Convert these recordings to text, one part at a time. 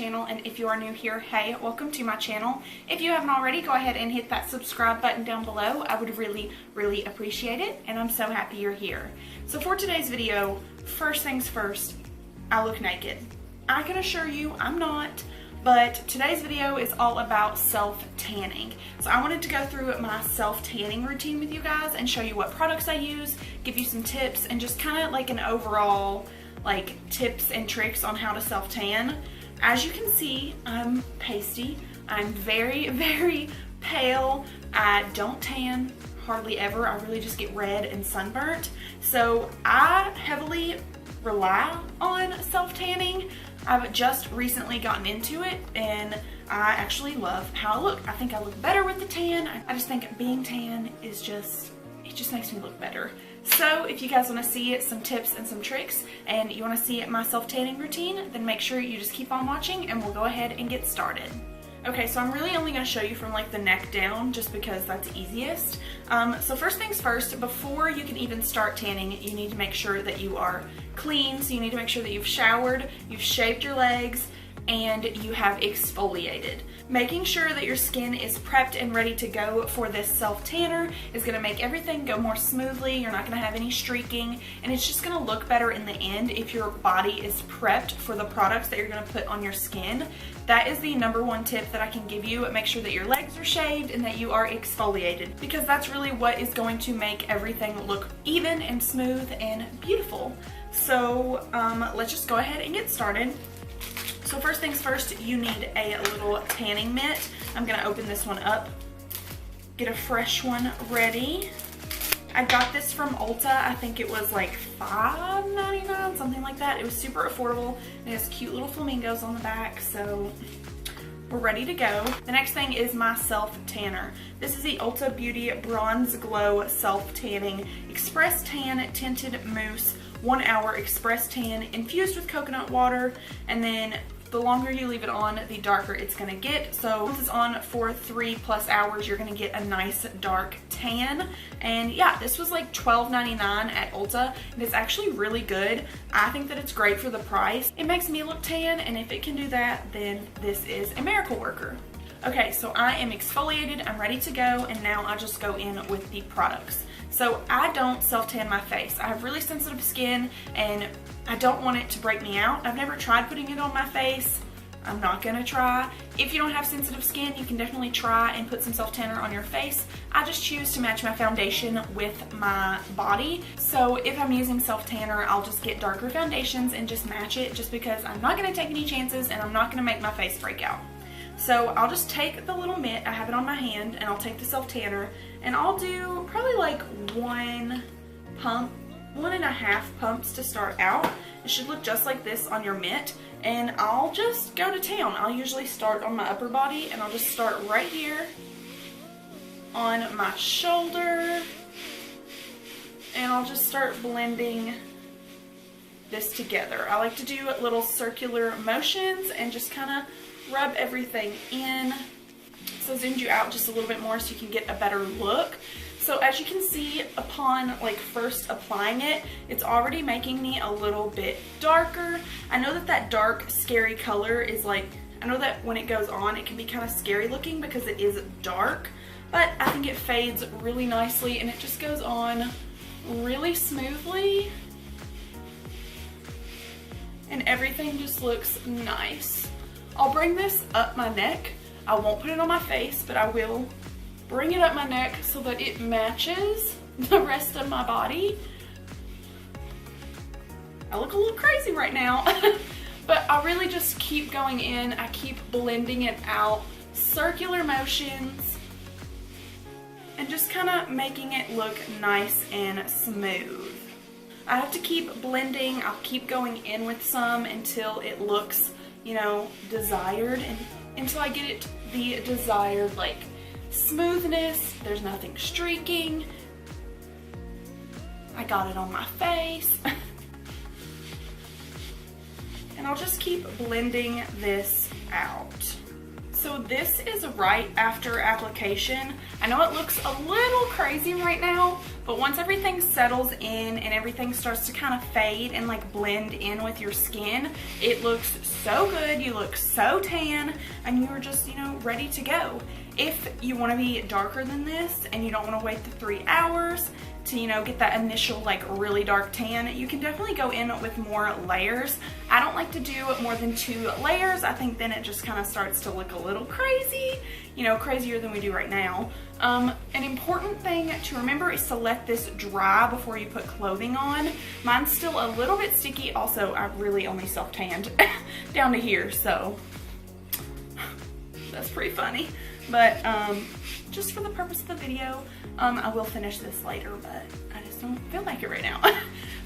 channel, and if you are new here, hey, welcome to my channel. If you haven't already, go ahead and hit that subscribe button down below. I would really appreciate it, and I'm so happy you're here. So for today's video, first things first, I look naked. I can assure you I'm not, but today's video is all about self-tanning. So I wanted to go through my self-tanning routine with you guys and show you what products I use, give you some tips, and just kind of like an overall tips and tricks on how to self-tan. As you can see, I'm pasty. I'm very pale. I don't tan hardly ever. I really just get red and sunburnt. So I heavily rely on self-tanning. I've just recently gotten into it and I actually love how I look. I think I look better with the tan. I just think being tan is it just makes me look better. So if you guys want to see some tips and some tricks and you want to see my self-tanning routine, then make sure you just keep on watching and we'll go ahead and get started. Okay, so I'm really only going to show you from the neck down just because that's easiest. So first things first, before you can even start tanning, you need to make sure that you are clean. So you need to make sure that you've showered, you've shaved your legs, and you have exfoliated. Making sure that your skin is prepped and ready to go for this self-tanner is going to make everything go more smoothly. You're not going to have any streaking, and it's just going to look better in the end if your body is prepped for the products that you're going to put on your skin. That is the number one tip that I can give you. Make sure that your legs are shaved and that you are exfoliated, because that's really what is going to make everything look even and smooth and beautiful. So let's just go ahead and get started. So first things first, you need a little tanning mitt. I'm gonna open this one up, get a fresh one ready. I got this from Ulta. I think it was like $5.99, something like that. It was super affordable. It has cute little flamingos on the back, so we're ready to go. The next thing is my self-tanner. This is the Ulta Beauty Bronze Glow Self-Tanning Express Tan Tinted Mousse 1 hour express tan infused with coconut water, and then the longer you leave it on, the darker it's gonna get. So once it's on for 3+ hours, you're gonna get a nice dark tan. And yeah, this was like $12.99 at Ulta, and it's actually really good. I think that it's great for the price. It makes me look tan, and if it can do that, then this is a miracle worker. Okay, so I am exfoliated, I'm ready to go, and now I'll just go in with the products. So I don't self-tan my face. I have really sensitive skin and I don't want it to break me out. I've never tried putting it on my face. I'm not gonna try. If you don't have sensitive skin, you can definitely try and put some self-tanner on your face. I just choose to match my foundation with my body. So if I'm using self-tanner, I'll just get darker foundations and just match it, just because I'm not gonna take any chances and I'm not gonna make my face break out. So I'll just take the little mitt, I have it on my hand, and I'll take the self-tanner, and I'll do probably like 1.5 pumps to start out. It should look just like this on your mitt, and I'll just go to town. I'll usually start on my upper body, and I'll just start right here on my shoulder, and I'll just start blending this together. I like to do little circular motions and just kind of rub everything in. So zoomed you out just a little bit more so you can get a better look. So as you can see, upon first applying it, it's already making me a little bit darker. I know that dark scary color is I know that when it goes on it can be kind of scary looking because it is dark, but I think it fades really nicely and it just goes on really smoothly and everything just looks nice. I'll bring this up my neck. I won't put it on my face, but I will bring it up my neck so that it matches the rest of my body. I look a little crazy right now, but I really just keep going in. I keep blending it out, circular motions, and just kind of making it look nice and smooth. I have to keep blending. I'll keep going in with some until it looks, desired, and until I get it the desired smoothness. There's nothing streaking. I got it on my face. And I'll just keep blending this out. So this is right after application. I know it looks a little crazy right now, but once everything settles in and everything starts to kind of fade and like blend in with your skin, it looks so good. You look so tan and you're just, you know, ready to go. If you want to be darker than this and you don't want to wait the 3 hours to, you know, get that initial like really dark tan, you can definitely go in with more layers. I don't like to do more than 2 layers. I think then it just kind of starts to look a little crazy, you know, crazier than we do right now. An important thing to remember is to let this dry before you put clothing on. Mine's still a little bit sticky. Also, I really only self-tanned down to here, so that's pretty funny. But just for the purpose of the video, I will finish this later, but I just don't feel like it right now.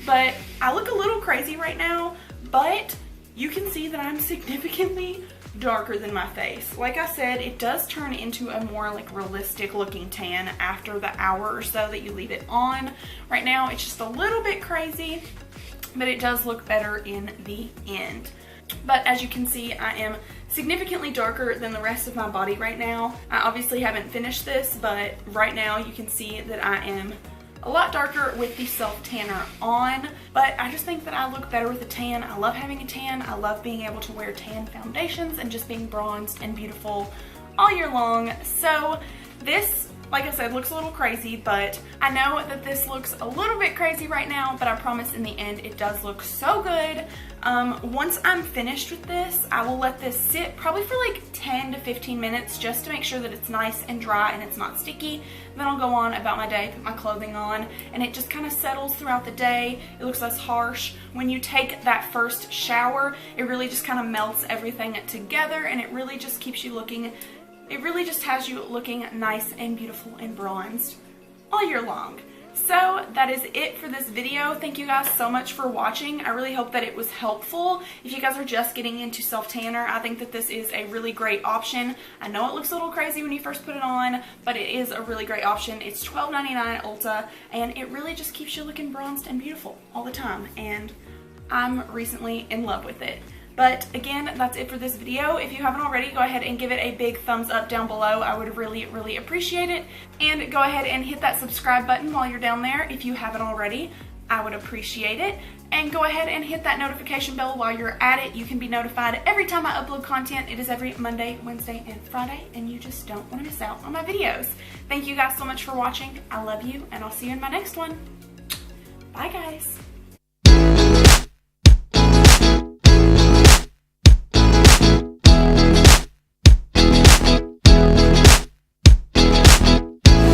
But I look a little crazy right now, but you can see that I'm significantly darker than my face. Like I said, it does turn into a more like realistic looking tan after the hour or so that you leave it on. Right now it's just a little bit crazy, but it does look better in the end. But as you can see, I am significantly darker than the rest of my body right now. I obviously haven't finished this, but right now you can see that I am a lot darker with the self tanner on, but I just think that I look better with a tan. I love having a tan. I love being able to wear tan foundations and just being bronzed and beautiful all year long. So this, like I said, looks a little crazy, but I know that this looks a little bit crazy right now, but I promise in the end it does look so good. Once I'm finished with this, I will let this sit probably for like 10 to 15 minutes just to make sure that it's nice and dry and it's not sticky. Then I'll go on about my day, put my clothing on, and it just kind of settles throughout the day. It looks less harsh. When you take that first shower, it really just kind of melts everything together, and it really just keeps you looking, it really just has you looking nice and beautiful and bronzed all year long. So that is it for this video. Thank you guys so much for watching. I really hope that it was helpful. If you guys are just getting into self-tanner, I think that this is a really great option. I know it looks a little crazy when you first put it on, but it is a really great option. It's $12.99 at Ulta, and it really just keeps you looking bronzed and beautiful all the time, and I'm recently in love with it. But again, that's it for this video. If you haven't already, go ahead and give it a big thumbs up down below. I would really, really appreciate it. And go ahead and hit that subscribe button while you're down there if you haven't already. I would appreciate it. And go ahead and hit that notification bell while you're at it. You can be notified every time I upload content. It is every Monday, Wednesday, and Friday, and you just don't want to miss out on my videos. Thank you guys so much for watching. I love you, and I'll see you in my next one. Bye, guys.